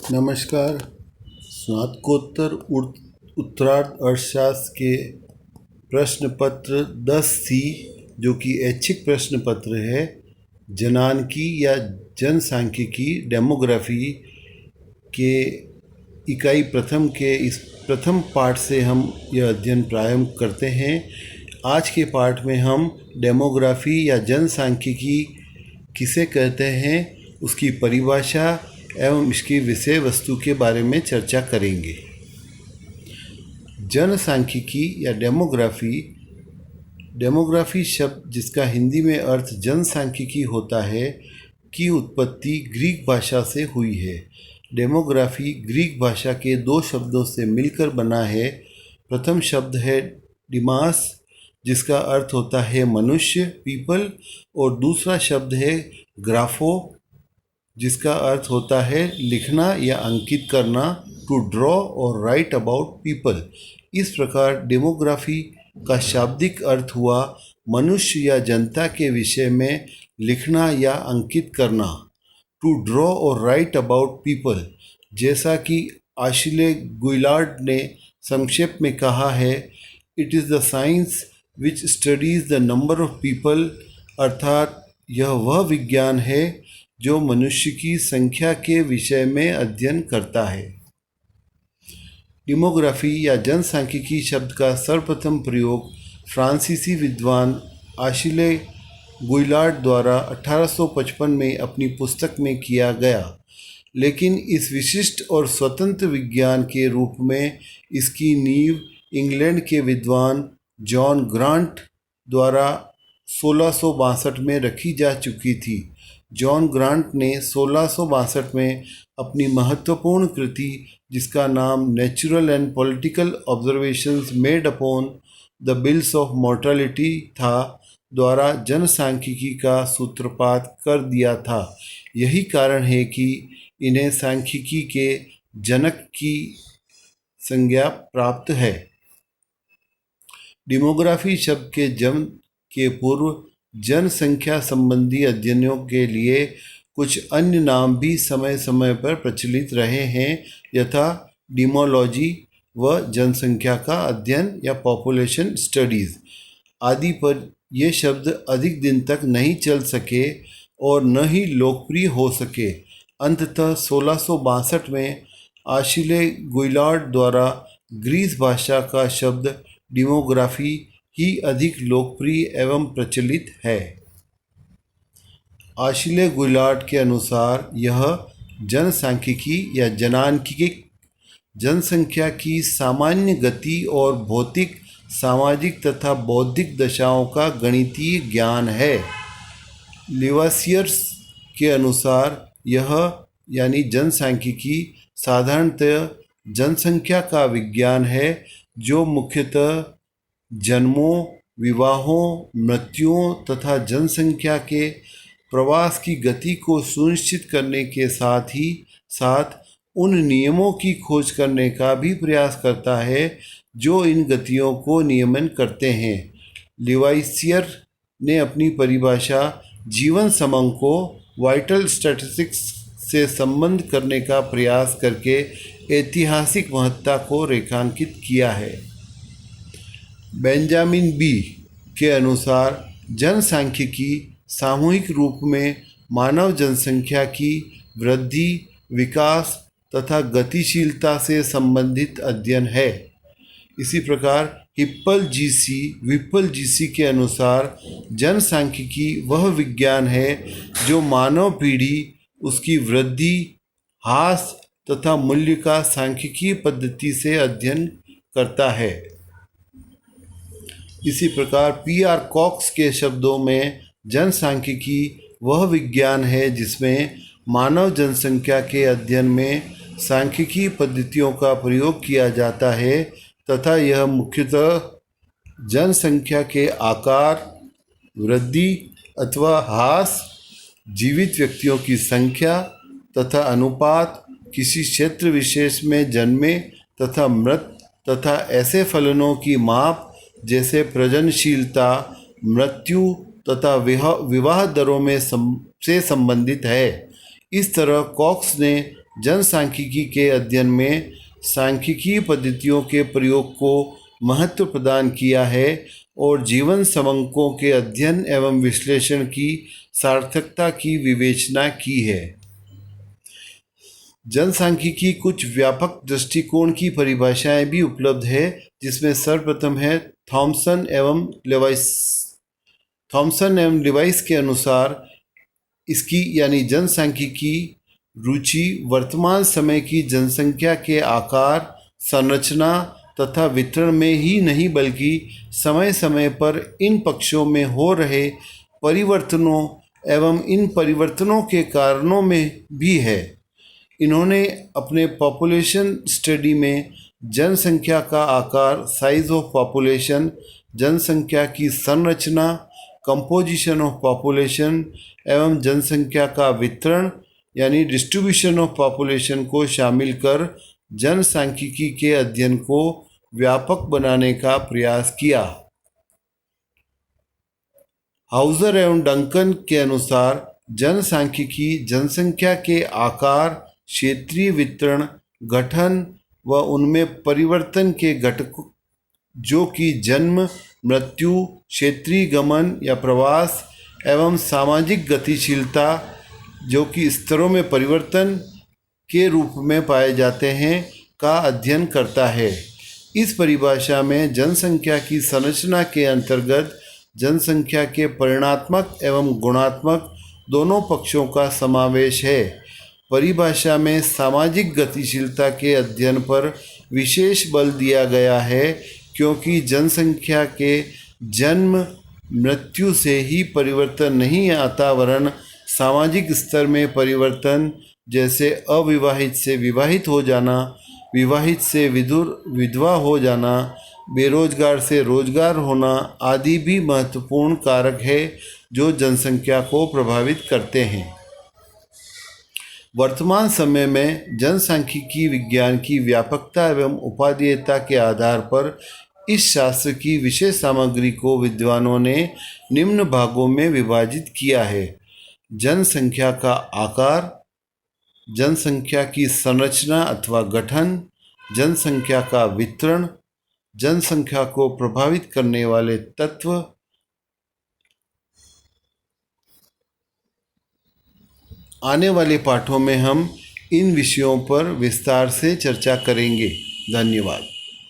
नमस्कार। स्नातकोत्तर उत्तरार्ध अर्थशास्त्र के प्रश्न पत्र 10C, जो कि ऐच्छिक प्रश्न पत्र है, जनानकी या जनसांख्यिकी डेमोग्राफी के इकाई प्रथम के इस प्रथम पाठ से हम यह अध्ययन प्रारंभ करते हैं। आज के पाठ में हम डेमोग्राफी या जनसांख्यिकी किसे कहते हैं, उसकी परिभाषा एवं इसकी विषय वस्तु के बारे में चर्चा करेंगे। जनसांख्यिकी या डेमोग्राफी शब्द, जिसका हिंदी में अर्थ जनसांख्यिकी होता है, की उत्पत्ति ग्रीक भाषा से हुई है। डेमोग्राफी ग्रीक भाषा के दो शब्दों से मिलकर बना है। प्रथम शब्द है डिमास, जिसका अर्थ होता है मनुष्य, पीपल, और दूसरा शब्द है ग्राफो, जिसका अर्थ होता है लिखना या अंकित करना, टू ड्रॉ और राइट अबाउट पीपल। इस प्रकार डेमोग्राफी का शाब्दिक अर्थ हुआ मनुष्य या जनता के विषय में लिखना या अंकित करना, टू ड्रॉ और राइट अबाउट पीपल। जैसा कि आशिले गुइलार्ड ने संक्षेप में कहा है, it is the science which studies the number of people, अर्थात यह वह विज्ञान है जो मनुष्य की संख्या के विषय में अध्ययन करता है। डेमोग्राफी या जनसांख्यिकी शब्द का सर्वप्रथम प्रयोग फ्रांसीसी विद्वान आशिले गुइलार्ड द्वारा 1855 में अपनी पुस्तक में किया गया, लेकिन इस विशिष्ट और स्वतंत्र विज्ञान के रूप में इसकी नींव इंग्लैंड के विद्वान जॉन ग्रांट द्वारा 1662 में रखी जा चुकी थी। जॉन ग्रांट ने 1662 में अपनी महत्वपूर्ण कृति, जिसका नाम natural and political observations made upon the bills of mortality था, द्वारा जनसांख्यिकी का सूत्रपात कर दिया था। यही कारण है कि इन्हें सांख्यिकी के जनक की संज्ञा प्राप्त है। डेमोग्राफी शब्द के जन्म के पूर्व जनसंख्या संबंधी अध्ययनों के लिए कुछ अन्य नाम भी समय समय पर प्रचलित रहे हैं, यथा डीमोलॉजी व जनसंख्या का अध्ययन या पॉपुलेशन स्टडीज़ आदि, पर ये शब्द अधिक दिन तक नहीं चल सके और न ही लोकप्रिय हो सके। अंततः 1662 में आशिले गुइलार्ड द्वारा ग्रीस भाषा का शब्द डेमोग्राफी ही अधिक लोकप्रिय एवं प्रचलित है। आशिले गुइलार्ड के अनुसार यह जनसांख्यिकी या जनानकी जनसंख्या की सामान्य गति और भौतिक, सामाजिक तथा बौद्धिक दशाओं का गणितीय ज्ञान है। लेवासियर्स के अनुसार यह यानी जनसांख्यिकी साधारणतः जनसंख्या का विज्ञान है, जो मुख्यतः जन्मों, विवाहों, मृत्युओं तथा जनसंख्या के प्रवास की गति को सुनिश्चित करने के साथ ही साथ उन नियमों की खोज करने का भी प्रयास करता है जो इन गतियों को नियमन करते हैं। लेवाइसियर ने अपनी परिभाषा जीवन समंग को वाइटल स्टैटिस्टिक्स से संबंध करने का प्रयास करके ऐतिहासिक महत्ता को रेखांकित किया है। बेंजामिन बी के अनुसार जनसांख्यिकी सामूहिक रूप में मानव जनसंख्या की वृद्धि, विकास तथा गतिशीलता से संबंधित अध्ययन है। इसी प्रकार विप्पल जीसी के अनुसार जनसांख्यिकी वह विज्ञान है जो मानव पीढ़ी, उसकी वृद्धि, ह्रास तथा मूल्य का सांख्यिकीय पद्धति से अध्ययन करता है। इसी प्रकार पीआर कॉक्स के शब्दों में जनसांख्यिकी वह विज्ञान है जिसमें मानव जनसंख्या के अध्ययन में सांख्यिकीय पद्धतियों का प्रयोग किया जाता है तथा यह मुख्यतः जनसंख्या के आकार, वृद्धि अथवा ह्रास, जीवित व्यक्तियों की संख्या तथा अनुपात, किसी क्षेत्र विशेष में जन्मे तथा मृत तथा ऐसे फलनों की माप जैसे प्रजननशीलता, मृत्यु तथा विवाह दरों में से संबंधित है। इस तरह कॉक्स ने जनसांख्यिकी के अध्ययन में सांख्यिकीय पद्धतियों के प्रयोग को महत्व प्रदान किया है और जीवन समंकों के अध्ययन एवं विश्लेषण की सार्थकता की विवेचना की है। जनसांख्यिकी कुछ व्यापक दृष्टिकोण की परिभाषाएं भी उपलब्ध है, जिसमें सर्वप्रथम है थॉमसन एवं लिवाइस के अनुसार इसकी यानी जनसांख्यिकी रुचि वर्तमान समय की जनसंख्या के आकार, संरचना तथा वितरण में ही नहीं बल्कि समय समय पर इन पक्षों में हो रहे परिवर्तनों एवं इन परिवर्तनों के कारणों में भी है। इन्होंने अपने पॉपुलेशन स्टडी में जनसंख्या का आकार, साइज ऑफ पॉपुलेशन, जनसंख्या की संरचना, कंपोजिशन ऑफ पॉपुलेशन एवं जनसंख्या का वितरण यानी डिस्ट्रीब्यूशन ऑफ पॉपुलेशन को शामिल कर जनसांख्यिकी के अध्ययन को व्यापक बनाने का प्रयास किया। हाउजर एवं डंकन के अनुसार जनसांख्यिकी जनसंख्या के आकार, क्षेत्रीय वितरण, गठन व उनमें परिवर्तन के घटक जो कि जन्म, मृत्यु, क्षेत्रीय गमन या प्रवास एवं सामाजिक गतिशीलता जो कि स्तरों में परिवर्तन के रूप में पाए जाते हैं का अध्ययन करता है। इस परिभाषा में जनसंख्या की संरचना के अंतर्गत जनसंख्या के परिमाणात्मक एवं गुणात्मक दोनों पक्षों का समावेश है। परिभाषा में सामाजिक गतिशीलता के अध्ययन पर विशेष बल दिया गया है क्योंकि जनसंख्या के जन्म मृत्यु से ही परिवर्तन नहीं आता वरन सामाजिक स्तर में परिवर्तन जैसे अविवाहित से विवाहित हो जाना, विवाहित से विधवा हो जाना, बेरोजगार से रोजगार होना आदि भी महत्वपूर्ण कारक है जो जनसंख्या को प्रभावित करते हैं। वर्तमान समय में जनसांख्यिकी विज्ञान की व्यापकता एवं उपादेयता के आधार पर इस शास्त्र की विषय सामग्री को विद्वानों ने निम्न भागों में विभाजित किया है: जनसंख्या का आकार, जनसंख्या की संरचना अथवा गठन, जनसंख्या का वितरण, जनसंख्या को प्रभावित करने वाले तत्व। आने वाले पाठों में हम इन विषयों पर विस्तार से चर्चा करेंगे। धन्यवाद।